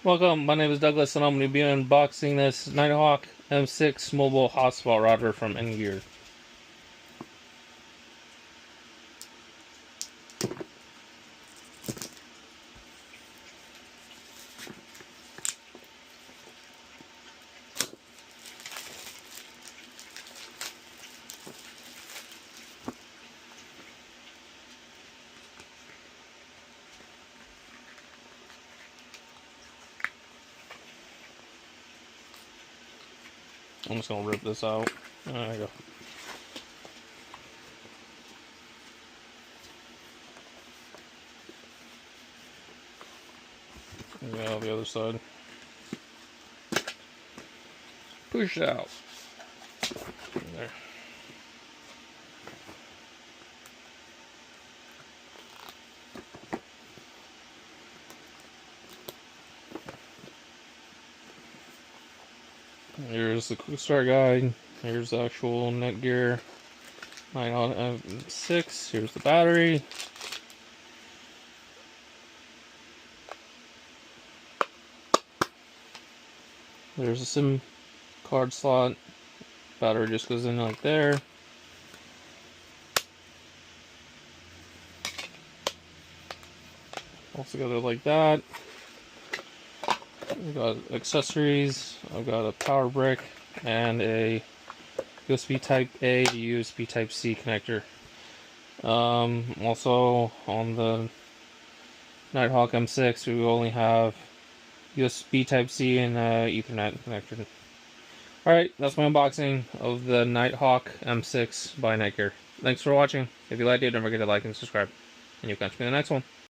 Welcome, my name is Douglas and I'm going to be unboxing this Nighthawk M6 mobile hotspot router from Netgear. I'm just going to rip this out. There you go. Yeah, the other side. Push it out. There. Here's the quick start guide. Here's the actual Netgear Nighthawk M6. Here's the battery. There's a SIM card slot. Battery just goes in like there. All together like that. We've got accessories. I've got a power brick and a USB Type A to USB Type C connector. Also on the Nighthawk M6 we only have USB Type C and Ethernet connector. Alright, that's my unboxing of the Nighthawk M6 by Netgear. Thanks for watching. If you liked it, don't forget to like and subscribe. And you'll catch me in the next one.